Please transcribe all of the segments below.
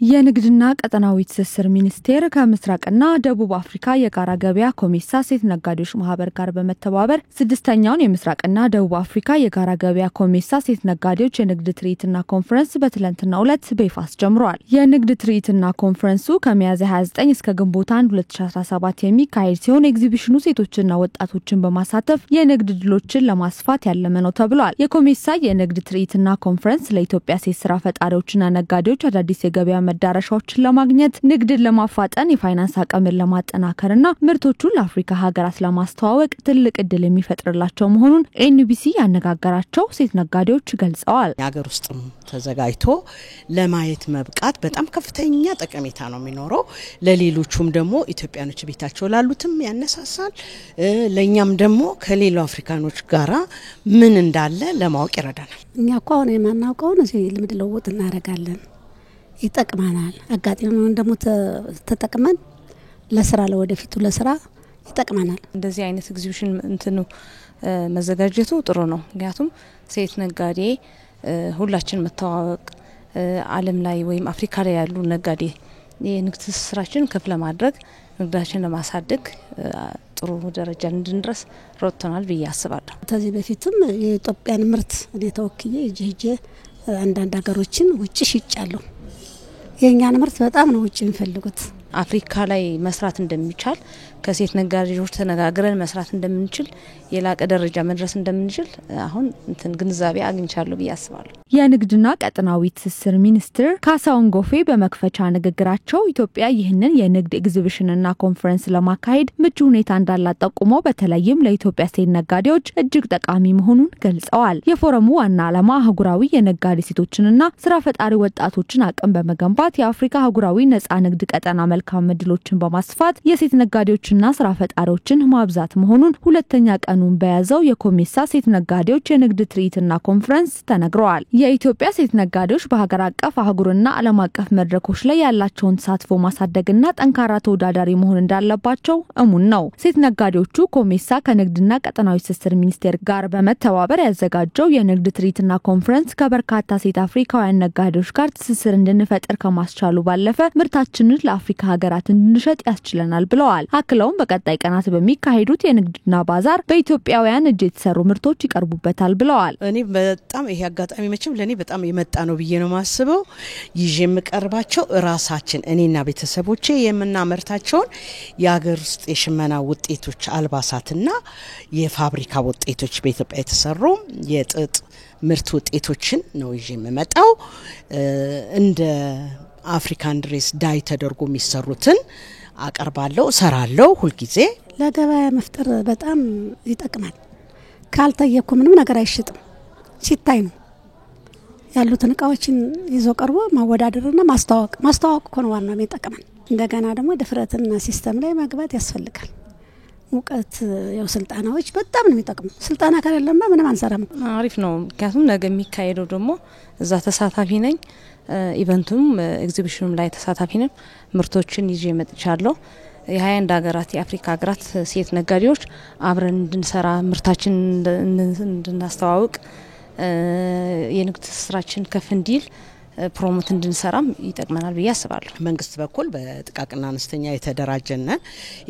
የንግድና ቀጠናዊ ትስስር ሚኒስቴር ከምስራቅና ደቡብ አፍሪካ የጋራ ገበያ ኮሜሳ ሴት ነጋዴዎች ማህበር ጋር በመተባበር ስድስተኛውን የምስራቅና ደቡብ አፍሪካ የጋራ ገበያ ኮሜሳ ሴት ነጋዴዎች የንግድ ትርኢትና ኮንፈረንስ በትላንትናው ዕለት በይፋ አስጀምሯል። የንግድ ትርኢትና ኮንፈረንሱ ከሚያዝያ 29 እስከ ግንቦት 1 2017 የሚካሄድ ሲሆን ኤግዚቢሽኑ ሴቶችና ወጣቶችን በማሳተፍ የንግድ ድሎችን ለማስፋት ያለመ ነው ተብሏል። የኮሜሳ የንግድ ትርኢትና ኮንፈረንስ ለኢትዮጵያ ሴት ስራ ፈጣሪዎችና ነጋዴዎች አዳዲስ የገበያ መዳረሻዎችን ለማግኘት ንግድን ለማፋጠን የፋይናንስ አቅምን ለማጠናከርና ምርቶቹን ለአፍሪካ ሀገራት ለማስተዋወቅ ትልቅ እድል የሚፈጥርላቸው መሆኑን ኤንቢሲ ያነጋገራቸው ሴት ነጋዴዎች ገልጸዋል። የሀገር ውስጥም ተዘጋጅቶ ለማየት መብቃት በጣም ከፍተኛ ጠቀሜታ ነው የሚኖረው። ለሌሎቹም ደግሞ ኢትዮጵያኖች ቤታቸው ላሉትም ያነሳሳል። ለኛም ደግሞ ከሌላው አፍሪካኖች ጋራ ምን እንዳለ ለማወቅ ይረዳናል። እኛ እኮ አሁን የማናውቀውን እዚህ ልምድ ለውጥ እናደርጋለን። ይጠቅማናል። አጋጣሚውን ደግሞ ተጠቅመን ለስራ ለወደፊቱ ለስራ ይጠቅማናል። እንደዚህ አይነት ኤግዚቢሽን መዘጋጀቱ ጥሩ ነው። ምክንያቱም ሴት ነጋዴ ሁላችን መተዋወቅ ዓለም ላይ ወይም አፍሪካ ላይ ያሉ ነጋዴ የንግድ ስራችን ከፍ ለማድረግ ንግዳችን ለማሳደግ ጥሩ ደረጃ እንድንደርስ ሮጥተናል ብዬ አስባለሁ። ከዚህ በፊትም የኢትዮጵያን ምርት እኔ ተወክዬ እጄ አንዳንድ ሀገሮችን ውጭ ሽጫለሁ። የኛን ምርት በጣም ነው ውጭ የሚፈልጉት። አፍሪካ ላይ መስራት እንደሚቻል ከሴት ነጋዴዎች ተነጋግረን መስራት እንደምንችል የላቀ ደረጃ መድረስ እንደምንችል አሁን ግንዛቤ አግኝቻለሁ ብዬ አስባለሁ። የንግድና ቀጠናዊ ትስስር ሚኒስትር ካሳሁን ጎፌ በመክፈቻ ንግግራቸው ኢትዮጵያ ይህንን የንግድ ኤግዚቢሽንና ኮንፈረንስ ለማካሄድ ምቹ ሁኔታ እንዳላት ጠቁመው በተለይም ለኢትዮጵያ ሴት ነጋዴዎች እጅግ ጠቃሚ መሆኑን ገልጸዋል። የፎረሙ ዋና ዓላማ አህጉራዊ የነጋዴ ሴቶችንና ስራ ፈጣሪ ወጣቶችን አቅም በመገንባት የአፍሪካ አህጉራዊ ነጻ ንግድ ቀጠና መልካም ዕድሎችን በማስፋት የሴት ነጋዴዎችና ስራ ፈጣሪዎችን ማብዛት መሆኑን ሁለተኛ ቀኑን በያዘው የኮሜሳ ሴት ነጋዴዎች የንግድ ትርኢትና ኮንፈረንስ ተነግረዋል። የኢትዮጵያ ሴት ነጋዴዎች በሀገር አቀፍ አህጉርና ዓለም አቀፍ መድረኮች ላይ ያላቸውን ተሳትፎ ማሳደግና ጠንካራ ተወዳዳሪ መሆን እንዳለባቸው እሙን ነው። ሴት ነጋዴዎቹ ኮሜሳ ከንግድና ቀጠናዊ ትስስር ሚኒስቴር ጋር በመተባበር ያዘጋጀው የንግድ ትርኢትና ኮንፈረንስ ከበርካታ ሴት አፍሪካውያን ነጋዴዎች ጋር ትስስር እንድንፈጥር ከማስቻሉ ባለፈ ምርታችንን ለአፍሪካ ሀገራት እንድንሸጥ ያስችለናል ብለዋል። አክለውም በቀጣይ ቀናት በሚካሄዱት የንግድና ባዛር በኢትዮጵያውያን እጅ የተሰሩ ምርቶች ይቀርቡበታል ብለዋል። እኔ በጣም ይሄ አጋጣሚ መቼም ለኔ በጣም የመጣ ነው ብዬ ነው ማስበው። ይዤ የምቀርባቸው ራሳችን እኔና ቤተሰቦቼ የምናመርታቸውን የሀገር ውስጥ የሽመና ውጤቶች አልባሳትና የፋብሪካ ውጤቶች በኢትዮጵያ የተሰሩ የጥጥ ምርት ውጤቶችን ነው ይዤ የምመጣው። እንደ አፍሪካን ድሬስ ዳይ ተደርጎ የሚሰሩትን አቀርባለሁ፣ ሰራለሁ። ሁሉ ጊዜ ለገበያ መፍጠር በጣም ይጠቅማል። ካልታየኩ ምንም ነገር አይሽጥም። ሲታይ ነው ያሉትን እቃዎችን ይዞ ቀርቦ ማወዳደርና ማስተዋወቅ እኮ ነው ዋናው የሚጠቅመን። እንደገና ደግሞ ድፍረትና ሲስተም ላይ መግባት ያስፈልጋል። ሙቀት ያው ስልጣናዎች በጣም ነው የሚጠቅሙ። ስልጣና ካለለማ ምንም አንሰራም። አሪፍ ነው። ምክንያቱም ነገ የሚካሄደው ደግሞ እዛ ተሳታፊ ነኝ። ኢቨንቱም ኤግዚቢሽኑም ላይ ተሳታፊ ነኝ። ምርቶችን ይዤ መጥቻለሁ። የ21 ሀገራት የአፍሪካ ሀገራት ሴት ነጋዴዎች አብረን እንድንሰራ ምርታችን እንድናስተዋውቅ የንግድ ስራችን ከፍ እንዲል ፕሮሞት እንድንሰራም ይጠቅመናል ብዬ አስባለሁ። መንግስት በኩል በጥቃቅንና አነስተኛ የተደራጀነ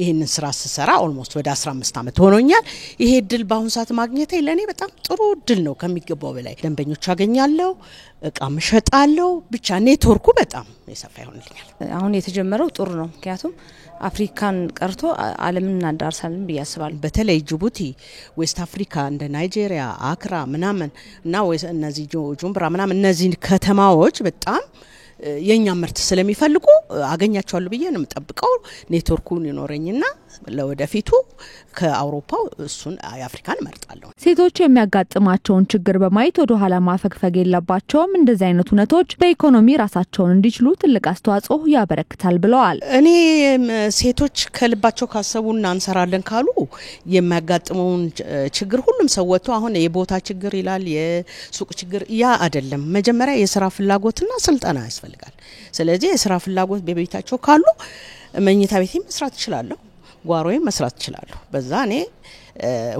ይሄንን ስራ ስሰራ ኦልሞስት ወደ 15 አመት ሆኖኛል። ይሄ እድል በአሁን ሰዓት ማግኘቴ ለኔ በጣም ጥሩ እድል ነው። ከሚገባው በላይ ደንበኞች አገኛለሁ፣ እቃም እሸጣለሁ። ብቻ ኔትወርኩ በጣም የሰፋ ይሆንልኛል። አሁን የተጀመረው ጥሩ ነው። ምክንያቱም አፍሪካን ቀርቶ ዓለምን እናዳርሳለን ብዬ አስባለሁ። በተለይ ጅቡቲ፣ ዌስት አፍሪካ እንደ ናይጄሪያ፣ አክራ ምናምን እና እነዚህ ጁምብራ ምናምን እነዚህ ከተማዎች በጣም የኛ ምርት ስለሚፈልጉ አገኛቸዋለሁ ብዬ ነው የምጠብቀው። ኔትወርኩን ይኖረኝና ለወደፊቱ ከአውሮፓው እሱን የአፍሪካን መርጣለሁ። ሴቶች የሚያጋጥማቸውን ችግር በማየት ወደ ኋላ ማፈግፈግ የለባቸውም። እንደዚህ አይነት ሁነቶች በኢኮኖሚ ራሳቸውን እንዲችሉ ትልቅ አስተዋጽኦ ያበረክታል ብለዋል። እኔ ሴቶች ከልባቸው ካሰቡና እንሰራለን ካሉ የሚያጋጥመውን ችግር ሁሉም ሰው ወጥቶ አሁን የቦታ ችግር ይላል የሱቅ ችግር ያ አይደለም። መጀመሪያ የስራ ፍላጎትና ስልጠና ያስፈልጋል። ስለዚህ የስራ ፍላጎት በቤታቸው ካሉ መኝታ ቤቴ መስራት ይችላል፣ ጓሮዬ መስራት ይችላል። በዛ እኔ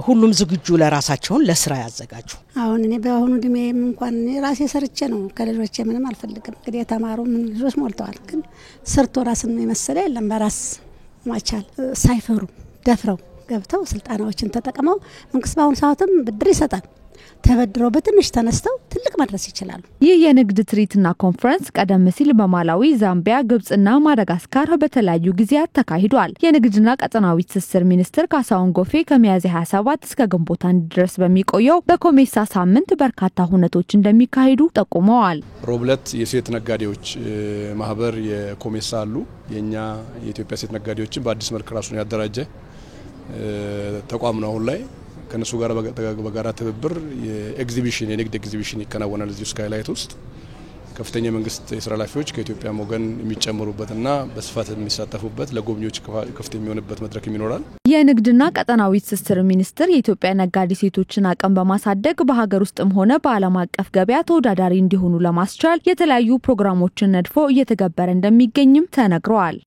ሁሉም ዝግጁ ለራሳቸውን ለስራ ያዘጋጁ። አሁን እኔ በአሁኑ እድሜም እንኳን ራሴ ሰርቼ ነው ከልጆቼ ምንም አልፈልግም። እንግዲህ የተማሩ ምን ልጆች ሞልተዋል፣ ግን ሰርቶ ራስን የመሰለ የለም። በራስ ማቻል ሳይፈሩ ደፍረው ገብተው ስልጣናዎችን ተጠቅመው መንግስት በአሁኑ ሰዓትም ብድር ይሰጣል። ተበድረው በትንሽ ተነስተው ትልቅ መድረስ ይችላሉ። ይህ የንግድ ትርኢትና ኮንፈረንስ ቀደም ሲል በማላዊ፣ ዛምቢያ፣ ግብጽና ማዳጋስካር በተለያዩ ጊዜያት ተካሂዷል። የንግድና ቀጠናዊ ትስስር ሚኒስትር ካሳሁን ጎፌ ከሚያዝያ 27 እስከ ግንቦት 1 ድረስ በሚቆየው በኮሜሳ ሳምንት በርካታ ሁነቶች እንደሚካሄዱ ጠቁመዋል። ሮብለት የሴት ነጋዴዎች ማህበር የኮሜሳ አሉ። የኛ የኢትዮጵያ ሴት ነጋዴዎችን በአዲስ መልክ ራሱን ያደራጀ ተቋም ነው። አሁን ላይ ከነሱ ጋር በጋራ ትብብር የኤግዚቢሽን የንግድ ኤግዚቢሽን ይከናወናል። እዚህ ስካይላይት ውስጥ ከፍተኛ መንግስት የስራ ኃላፊዎች ከኢትዮጵያ ወገን የሚጨመሩበትና በስፋት የሚሳተፉበት ለጎብኚዎች ክፍት የሚሆንበት መድረክ ይኖራል። የንግድና ቀጠናዊ ትስስር ሚኒስትር የኢትዮጵያ ነጋዴ ሴቶችን አቅም በማሳደግ በሀገር ውስጥም ሆነ በዓለም አቀፍ ገበያ ተወዳዳሪ እንዲሆኑ ለማስቻል የተለያዩ ፕሮግራሞችን ነድፎ እየተገበረ እንደሚገኝም ተነግሯል።